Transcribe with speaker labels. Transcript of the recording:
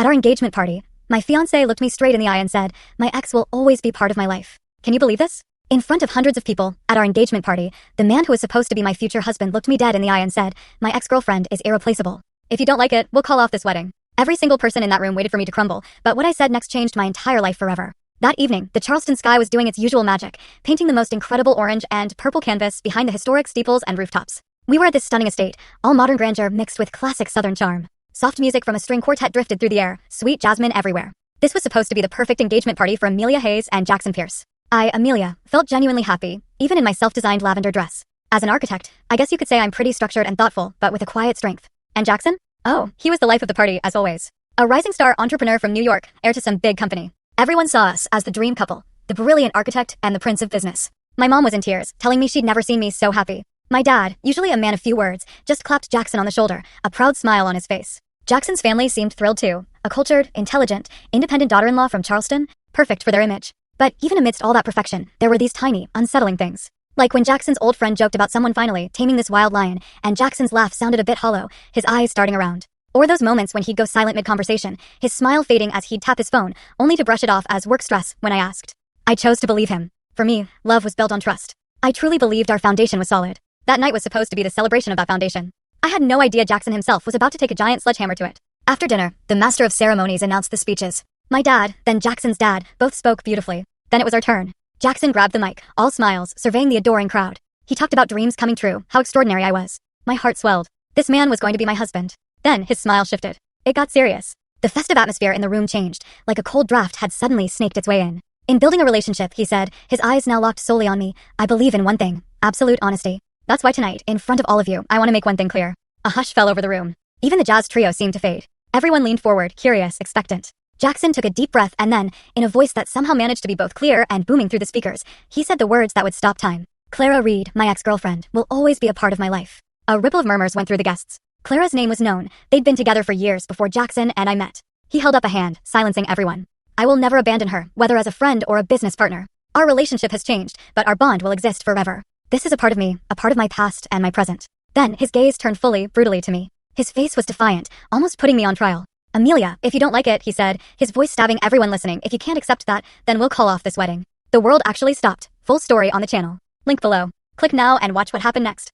Speaker 1: At our engagement party, my fiancé looked me straight in the eye and said, "My ex will always be part of my life." Can you believe this? In front of hundreds of people, at our engagement party, the man who was supposed to be my future husband looked me dead in the eye and said, "My ex-girlfriend is irreplaceable. If you don't like it, we'll call off this wedding." Every single person in that room waited for me to crumble, but what I said next changed my entire life forever. That evening, the Charleston sky was doing its usual magic, painting the most incredible orange and purple canvas behind the historic steeples and rooftops. We were at this stunning estate, all modern grandeur mixed with classic southern charm. Soft music from a string quartet drifted through the air, sweet jasmine everywhere. This was supposed to be the perfect engagement party for Amelia Hayes and Jackson Pierce. I, Amelia, felt genuinely happy, even in my self-designed lavender dress. As an architect, I guess you could say I'm pretty structured and thoughtful, but with a quiet strength. And Jackson? Oh, he was the life of the party, as always. A rising star entrepreneur from New York, heir to some big company. Everyone saw us as the dream couple, the brilliant architect and the prince of business. My mom was in tears, telling me she'd never seen me so happy. My dad, usually a man of few words, just clapped Jackson on the shoulder, a proud smile on his face. Jackson's family seemed thrilled too, a cultured, intelligent, independent daughter-in-law from Charleston, perfect for their image. But even amidst all that perfection, there were these tiny, unsettling things. Like when Jackson's old friend joked about someone finally taming this wild lion, and Jackson's laugh sounded a bit hollow, his eyes starting around. Or those moments when he'd go silent mid-conversation, his smile fading as he'd tap his phone, only to brush it off as work stress when I asked. I chose to believe him. For me, love was built on trust. I truly believed our foundation was solid. That night was supposed to be the celebration of that foundation. I had no idea Jackson himself was about to take a giant sledgehammer to it. After dinner, the master of ceremonies announced the speeches. My dad, then Jackson's dad, both spoke beautifully. Then it was our turn. Jackson grabbed the mic, all smiles, surveying the adoring crowd. He talked about dreams coming true, how extraordinary I was. My heart swelled. This man was going to be my husband. Then his smile shifted. It got serious. The festive atmosphere in the room changed, like a cold draft had suddenly snaked its way in. In building a relationship, he said, his eyes now locked solely on me, I believe in one thing, absolute honesty. That's why tonight, in front of all of you, I want to make one thing clear. A hush fell over the room. Even the jazz trio seemed to fade. Everyone leaned forward, curious, expectant. Jackson took a deep breath and then, in a voice that somehow managed to be both clear and booming through the speakers, he said the words that would stop time. Clara Reed, my ex-girlfriend, will always be a part of my life. A ripple of murmurs went through the guests. Clara's name was known. They'd been together for years before Jackson and I met. He held up a hand, silencing everyone. I will never abandon her, whether as a friend or a business partner. Our relationship has changed, but our bond will exist forever. This is a part of me, a part of my past and my present. Then, his gaze turned fully, brutally to me. His face was defiant, almost putting me on trial. Amelia, if you don't like it, he said, his voice stabbing everyone listening. If you can't accept that, then we'll call off this wedding. The world actually stopped. Full story on the channel. Link below. Click now and watch what happened next.